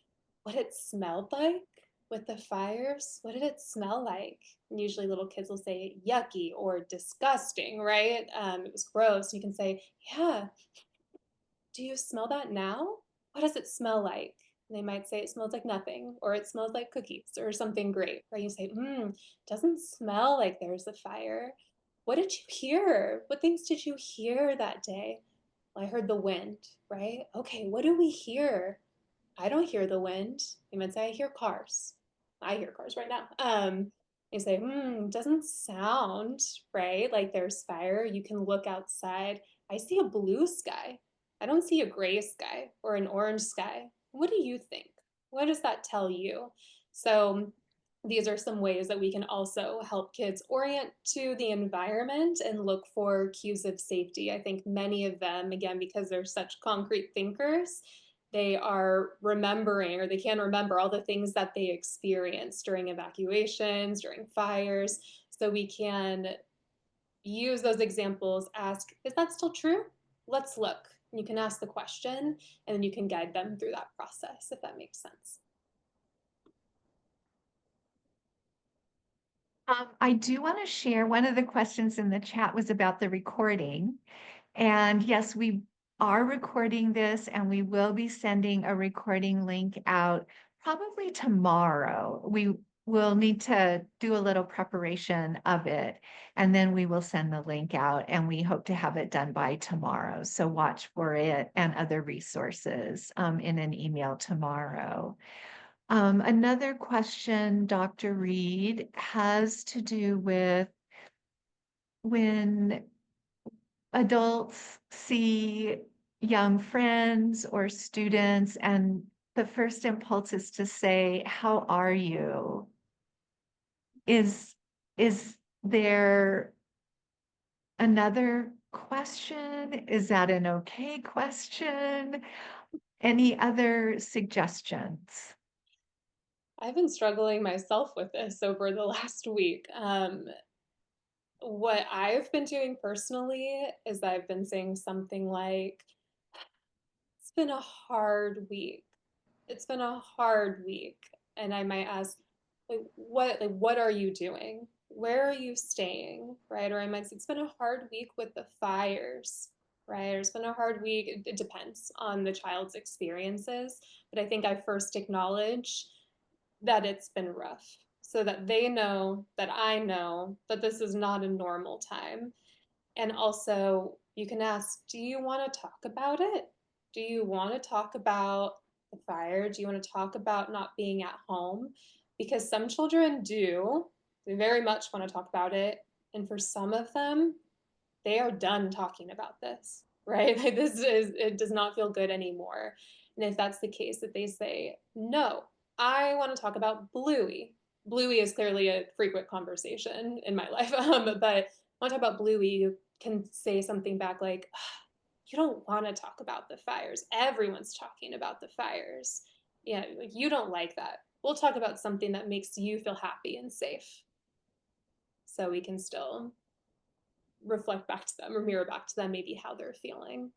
what it smelled like with the fires? What did it smell like? And usually little kids will say yucky or disgusting, right? It was gross. You can say, yeah, do you smell that now? What does it smell like? And they might say it smells like nothing, or it smells like cookies, or something great. Right? You say, doesn't smell like there's a fire. What did you hear? What things did you hear that day? Well, I heard the wind, right? Okay, what do we hear? I don't hear the wind. You might say, I hear cars. I hear cars right now. You say, doesn't sound right like there's fire. You can look outside. I see a blue sky. I don't see a gray sky or an orange sky. What do you think? What does that tell you? So, these are some ways that we can also help kids orient to the environment and look for cues of safety. I think many of them, again, because they're such concrete thinkers, they are remembering or they can remember all the things that they experienced during evacuations, during fires. So we can use those examples, ask, is that still true? Let's look. And you can ask the question and then you can guide them through that process, if that makes sense. I do want to share one of the questions in the chat was about the recording. And yes, we are recording this and we will be sending a recording link out probably tomorrow. We will need to do a little preparation of it and then we will send the link out and we hope to have it done by tomorrow. So watch for it and other resources in an email tomorrow. Another question, Dr. Reed, has to do with when adults see young friends or students, and the first impulse is to say, "How are you?" Is there another question? Is that an okay question? Any other suggestions? I've been struggling myself with this over the last week. What I've been doing personally is I've been saying something like, it's been a hard week. It's been a hard week. And I might ask, what are you doing? Where are you staying? Right? Or I might say, it's been a hard week with the fires, right? Or it's been a hard week. It depends on the child's experiences. But I think I first acknowledge that it's been rough so that they know that I know that this is not a normal time. And also, you can ask, do you want to talk about it? Do you want to talk about the fire? Do you want to talk about not being at home? Because some children do, they very much want to talk about it. And for some of them, they are done talking about this, right? Like it does not feel good anymore. And if that's the case, that they say, no, I want to talk about Bluey. Bluey is clearly a frequent conversation in my life. But when I talk about Bluey, you can say something back like, you don't want to talk about the fires. Everyone's talking about the fires. Yeah, like you don't like that. We'll talk about something that makes you feel happy and safe so we can still reflect back to them or mirror back to them maybe how they're feeling.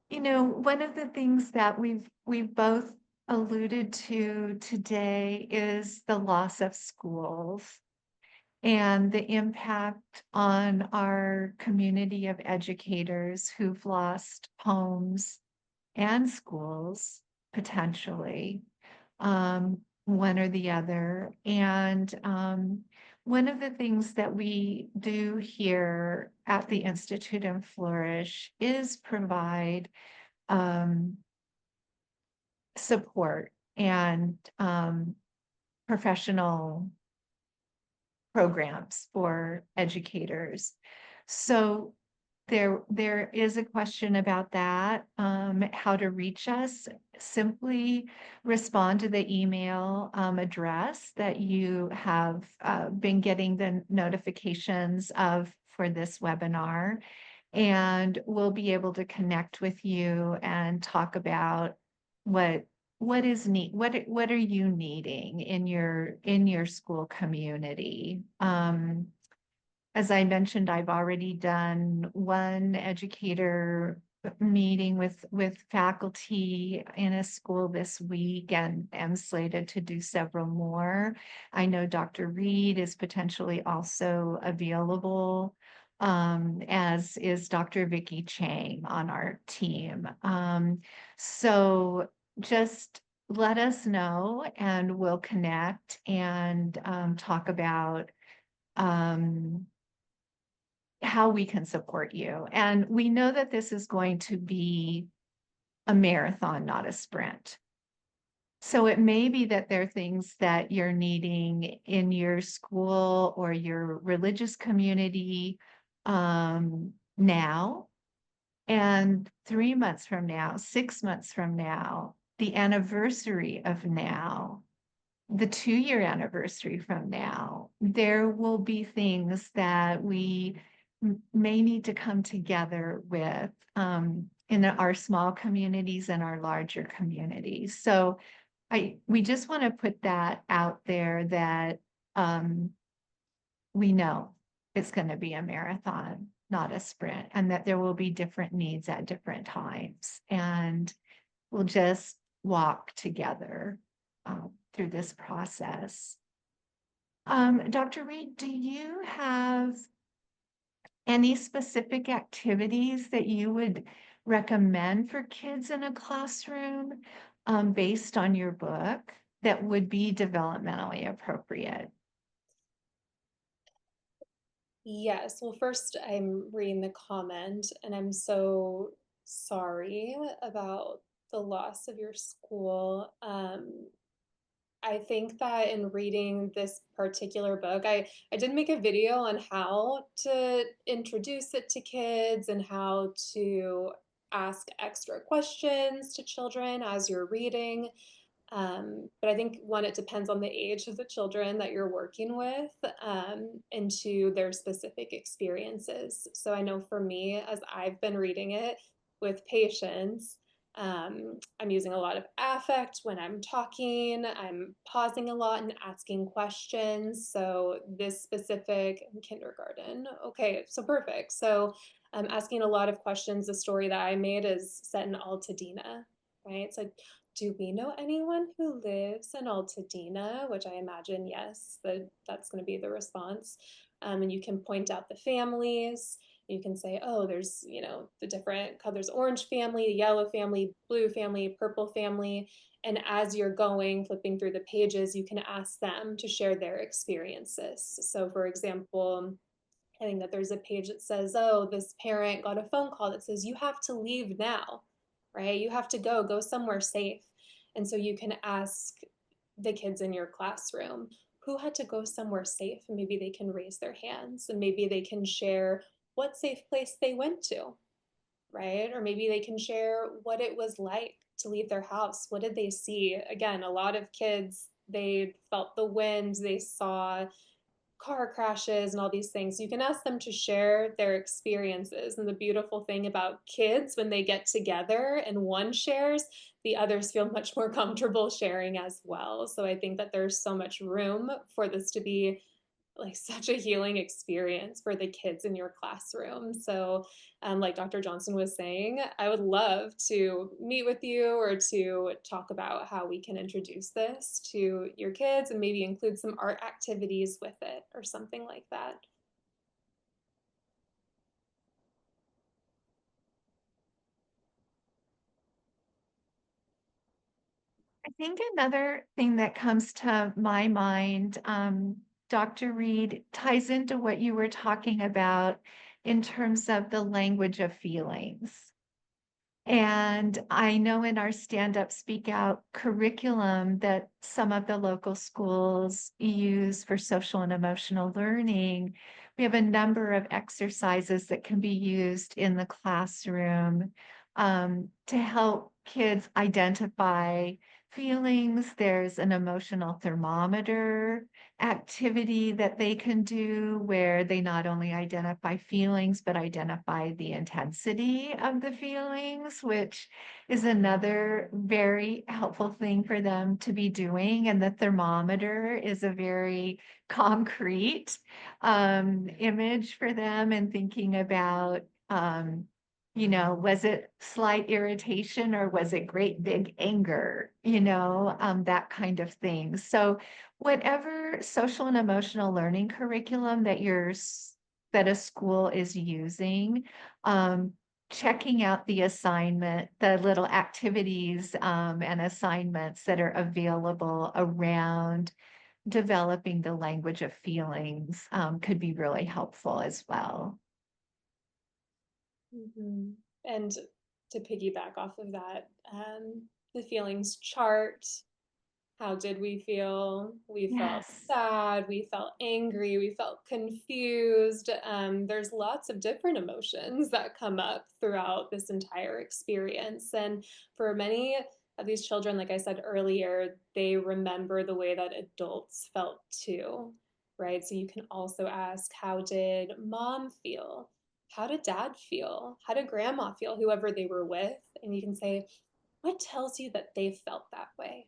You know, one of the things that we've both alluded to today is the loss of schools and the impact on our community of educators who've lost homes and schools potentially, one or the other. And one of the things that we do here at the Institute and Flourish is provide um, support and professional programs for educators. So there is a question about that, how to reach us. Simply respond to the email address that you have been getting the notifications of for this webinar, and we'll be able to connect with you and talk about what what is need what are you needing in your school community. As I mentioned, I've already done one educator meeting with faculty in a school this week and am slated to do several more. I know Dr. Reed is potentially also available, as is Dr. Vicky Chang on our team. So just let us know and we'll connect and talk about um, how we can support you. And we know that this is going to be a marathon, not a sprint. So it may be that there are things that you're needing in your school or your religious community now, and 3 months from now, 6 months from now, the anniversary of now, the 2-year anniversary from now, there will be things that we may need to come together with in our small communities and our larger communities. So we just want to put that out there that um, we know it's going to be a marathon, not a sprint, and that there will be different needs at different times. And we'll just walk together through this process. Dr. Reed, do you have any specific activities that you would recommend for kids in a classroom based on your book that would be developmentally appropriate? Yes. Well, first, I'm reading the comment, and I'm so sorry about the loss of your school. I think that in reading this particular book, I did make a video on how to introduce it to kids and how to ask extra questions to children as you're reading. But I think one, it depends on the age of the children that you're working with, and two, their specific experiences. So I know for me, as I've been reading it with patience, I'm using a lot of affect when I'm talking. I'm pausing a lot and asking questions. So this specific kindergarten, okay, so perfect. So I'm asking a lot of questions. The story that I made is set in Altadena, right? So do we know anyone who lives in Altadena? Which I imagine, yes, that's going to be the response. And you can point out the families. You can say, oh, there's, the different colors, orange family, yellow family, blue family, purple family. And as you're going, flipping through the pages, you can ask them to share their experiences. So for example, I think that there's a page that says, oh, this parent got a phone call that says, you have to leave now, right? You have to go somewhere safe. And so you can ask the kids in your classroom who had to go somewhere safe, and maybe they can raise their hands and maybe they can share what safe place they went to, right? Or maybe they can share what it was like to leave their house. What did they see? Again, a lot of kids, they felt the wind, they saw car crashes and all these things. You can ask them to share their experiences. And the beautiful thing about kids, when they get together and one shares, the others feel much more comfortable sharing as well. So I think that there's so much room for this to be like such a healing experience for the kids in your classroom. So, like Dr. Johnson was saying, I would love to meet with you or to talk about how we can introduce this to your kids and maybe include some art activities with it or something like that. I think another thing that comes to my mind, Dr. Reed, ties into what you were talking about in terms of the language of feelings. And I know in our Stand Up, Speak Out curriculum that some of the local schools use for social and emotional learning, we have a number of exercises that can be used in the classroom to help kids identify feelings. There's an emotional thermometer activity that they can do where they not only identify feelings, but identify the intensity of the feelings, which is another very helpful thing for them to be doing. And the thermometer is a very concrete image for them and thinking about was it slight irritation or was it great big anger, that kind of thing. So whatever social and emotional learning curriculum that a school is using, checking out the assignment, the little activities and assignments that are available around developing the language of feelings could be really helpful as well. Mhm. And to piggyback off of that, the feelings chart. How did we feel? We felt Yes. sad, we felt angry, we felt confused. There's lots of different emotions that come up throughout this entire experience. And for many of these children, like I said earlier, they remember the way that adults felt too, right? So you can also ask, how did mom feel? How did dad feel? How did grandma feel? Whoever they were with. And you can say, what tells you that they felt that way?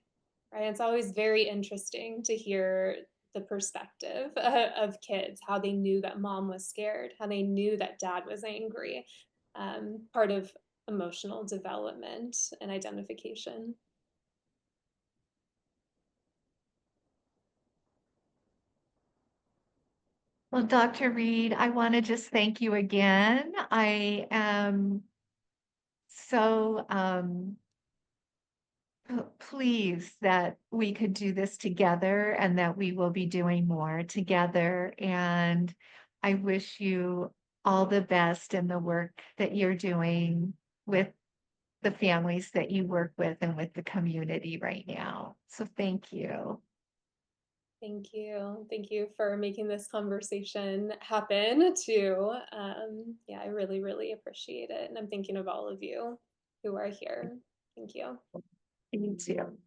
Right? It's always very interesting to hear the perspective of kids, how they knew that mom was scared, how they knew that dad was angry. Part of emotional development and identification. Well, Dr. Reed, I want to just thank you again. I am so pleased that we could do this together and that we will be doing more together. And I wish you all the best in the work that you're doing with the families that you work with and with the community right now. So thank you. Thank you. Thank you for making this conversation happen too. Yeah, I really, really appreciate it. And I'm thinking of all of you who are here. Thank you. You too.